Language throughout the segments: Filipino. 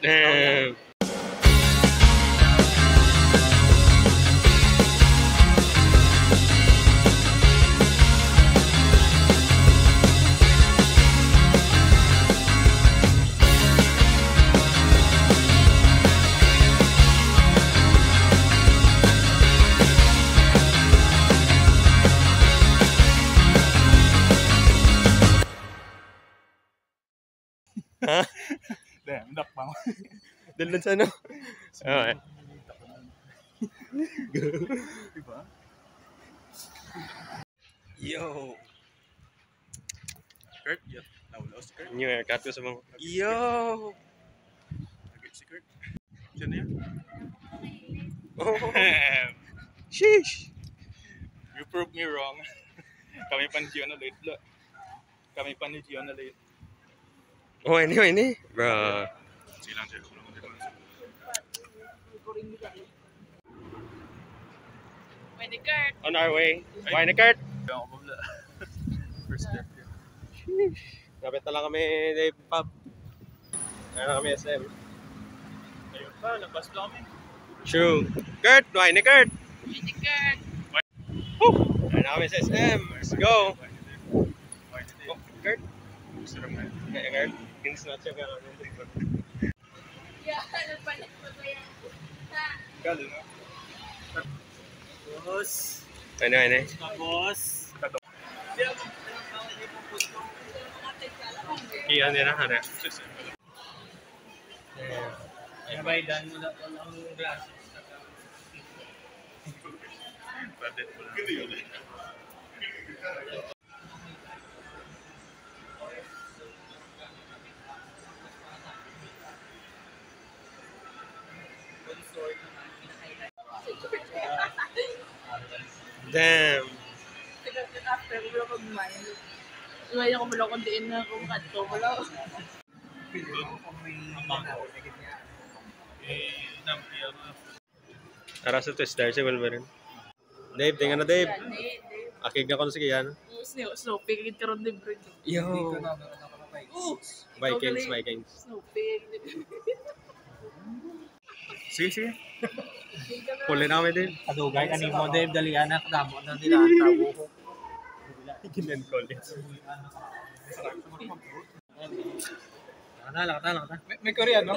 Damn. Ha? Damn, dakbang. Doon sa ano? Okay. Diba? Yo! Kurt, yun. Naulaw si Kurt. New haircut ko sa mga... Yo! Agad si Kurt. Diyan na yun. Oh! Sheesh! You proved me wrong. Kami pa ni Giona late. Kami pa ni Giona late. Oh, ini. Bro. Silang siya. Pwede, Kurt. On our way. Why na Kurt? Kaya ako babla. First step yun. Kapit na lang kami, Dave Pub. Kaya na kami SM. Ayun pa, nabas na kami. True. Kurt! Why na Kurt? Pwede, Kurt. Woo! Kaya na kami sa SM. Let's go! Oh, Kurt? Sarap na yun. Kaya Kurt? Kinsnat siya kaya kami. Yeah, nagpalit mo ba yan? Galo na. Boss. Ano? Boss. Iyan din na, hara. Nabaydan mo na ang glass. Damn! After ko lang mag-mind. Iwayan ko pala kung diin na kung kanto. Wala ko. Tara sa twister, si Wolverine. Dave, tingnan na Dave. Akig na ko na sige yan. Snowpig, karon din bro. Yo! Vikings. Snowpig. Sige. Puli na kami din. Kadugay ka ni mo, Dave. Dali anak. Damo na nila ang tabo ko. Ginan college. Lakata. May Korean, no?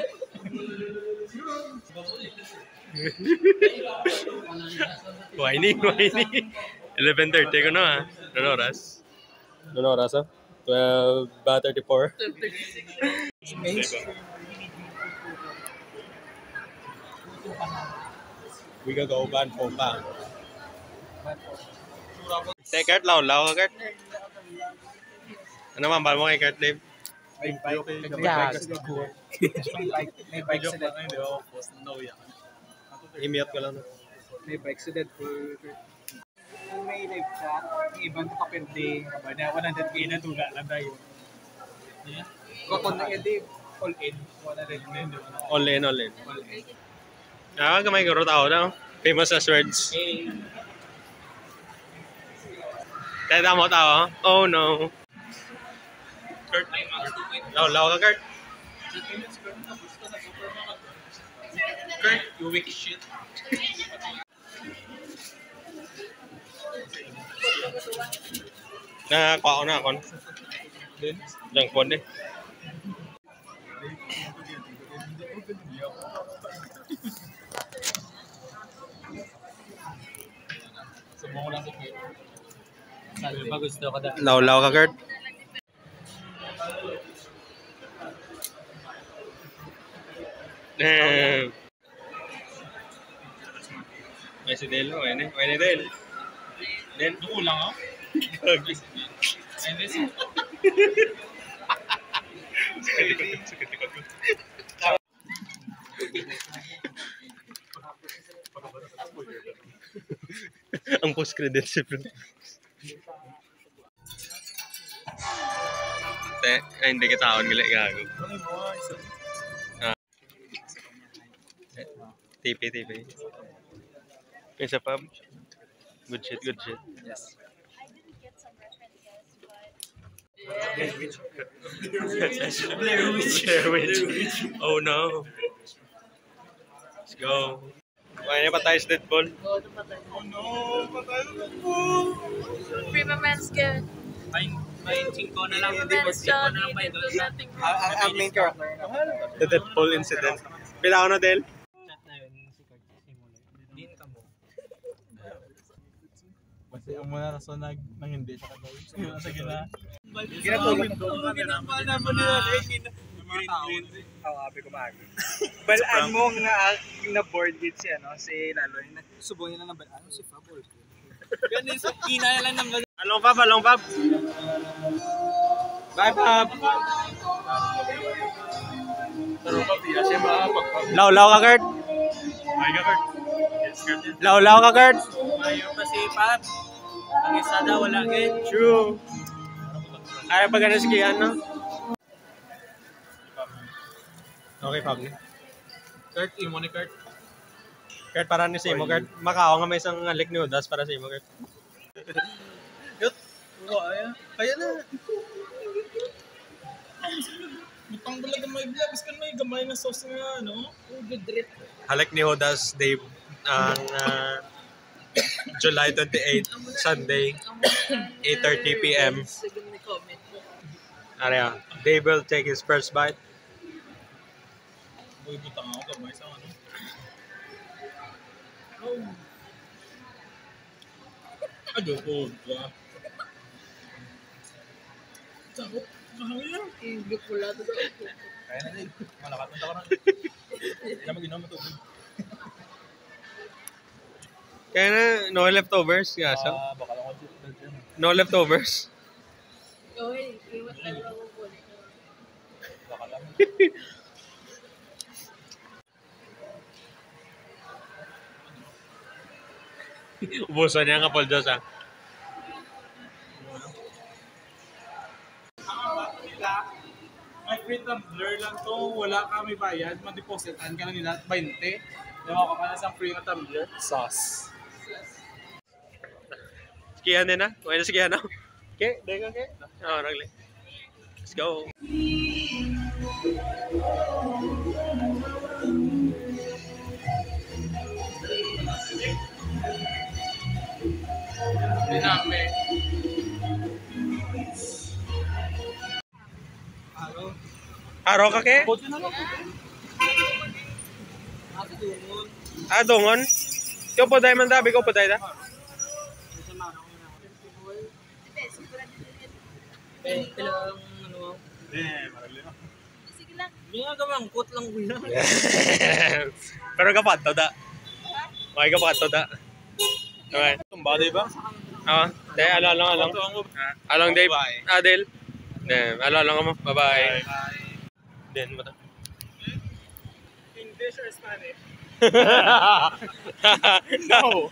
Whiny. 11:30 ko na ha. Ano oras? Ha? 12:34. We can go ban po pa. Kurt, law ka Kurt. Ano man, bal mo kay Kurt, Dave? May bike. May bike Joke accident. lang yun, di ba? Post na daw yan. Imiyot ko lang. May bike accident for... Kung may live chat, yung ibang kapindi, na 100k na tula lang tayo. Kung na yan, Dave, all in, 100k na yun. All in. Gamay ko tao na. Famous as words. Teta mo tao. Oh no. Kurt, Law ka Kurt. Kurt, you weak shit. Nakakuha ko na ako. Junk food eh. Sumbong ko lang sa Kurt. Sabi ba gusto ko dahil. Law ka Kurt. Damn. Ay si Del, Why Del? Del, Duko lang, ha? And this Sukat-ikot ko. Ang post-credits si Bro. Ay, hindi kita taon gali gago. TP. Yung sa pub. Good shit. Yes. Yeah. Blair Witch. Oh no. Let's go. Kaya pa tayo sa Deadpool. Oo, ito pa tayo. Oh no, patay na po. Prima Manska. May 5 na lang. Prima Manska. Nothing. Ang main character. The Deadpool incident. Pila ako na, Del? Chat na yun, si Kurt Simula. Hindi ka mo. Kasi ang muna rason nang hindi siya kagawin. Sige na. Ginatulog ko. Ginapala mo nila. Green. Oo, abi ko maagi. Balaan mo na board gate siya, no? Si Laloy. Nagsubo niya lang ng balaan. Si Fab or ganun sa kinaya lang ng balaan. Along Fab. Bye, Fab. Pero pa, di siya makapagpag. Law ka, Kurt. Ay ka, Kurt. Yes, Kurt. Law ka, Kurt. Ayaw pa si Fab. Ang isa daw wala gate. True. Kaya pa ganun si Kian, no? Okay, Fab. Kurt, imo ni Kurt. Kurt, para ni Simo, Kurt. Makao nga may isang alik ni Udas para Simo, Kurt. Kaya na. Butang balag ang may vlogs kan may gamay na sauce nga, no? Good drip. Halik ni Udas, Dave, ang July 28, Sunday, 8:30 p.m. Sige ni comment. Arya, Dave will take his first bite. Uy, butang ako gamay sa ano. Aduh, ba? Takot. Mahangin. Ibig pula to. Kaya na din. Malakat na ako na. Kaya mag-inom ito. Kaya na, no leftovers. Yeah, so, Baka lang ako. no leftovers. Oy, iwas lang ako po. Baka lang. Ubusan niya ang kapal Diyos, ha? May free tumbler lang to. Wala kami bayad. Mag-depositan ka na nila. 20. Diba ka pa na sa free na tumbler? Sauce. Skihan din, ha? Okay na skihan, ha? Okay, dahil ka, okay? Oo, ragli. Let's go. Dinami. Haro ka, ke? Bote na lang. Ah, dongon? Ikaw po dahil man dabi ko po dahil, ha? Kailangan ano. Marali na. Sige lang. Ginagawang kot lang ko yan. Pero kapag to da. Okay kapag to da. Okay. Tumba, di ba? Oo. Dahil, along. Along, Dave. Adel. Then, along mo. Bye-bye. Then, mo to. English or Spanish? No.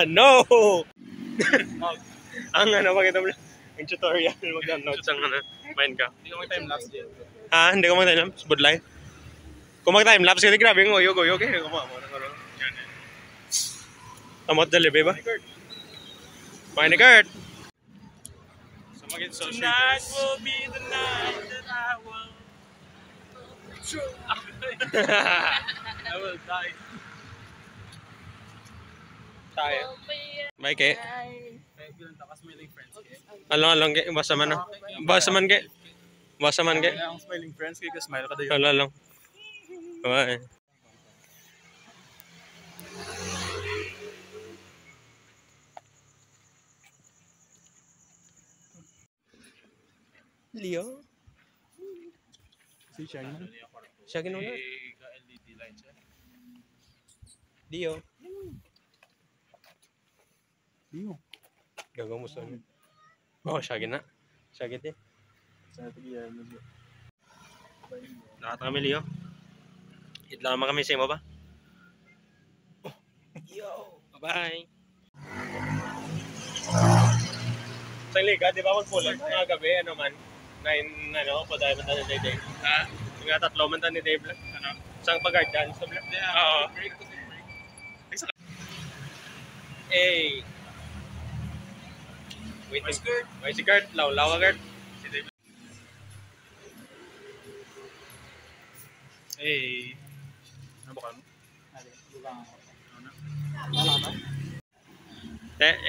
No. Ang ano, pakita mo lang. Ang tutorial, mag-download sa ano, Minecraft. Hindi ko may time-lapse din. Ah, hindi ko mag-timelapse, budlay. Kung mag-timelapse, kasi grabe yung uyog-uyog eh. Tamot dalibi ba? Mga ni Kurt. So maging social. Tonight will be the night that I will. I will die. Tayo. Bye, ke. Kaya bilang takas smiling friends ke. Along, ke. Basta man, no? Basta man, ke. Basta man, ke. Kaya ang smiling friends, kaya smile ka dayo. Along. Bye. Leo? Si Shaggy. Siya ginawa. LED lights. Leo. Leo. Gagawin mo sa amin. Oo, siya gina. Siya giti. Sa tigiyan mo. Lahat kami, Leo. Hit lang naman kami sa imo ba? Yo! Bye-bye! Sa liga, di ba magpulan? Mga gabi, ano man? 9, ano, pa dahil man tayo ni Dave. Ha? Yung nga 3 man tayo ni Dave lang. Ano? Isang pag-guard dyan. Oo. Hey! Wait, si Kurt. Law ka, Kurt. Eh, ano ba kami?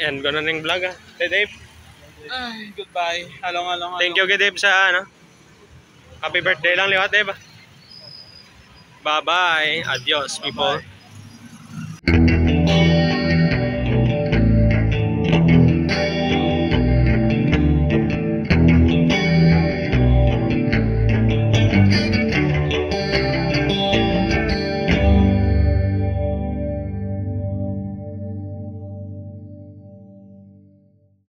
End ko na ng vlog ah. Dave, Ay, goodbye. Halong. thank you kay Dave sa ano. Happy birthday lang liwat Dave. Bye-bye. Adios people.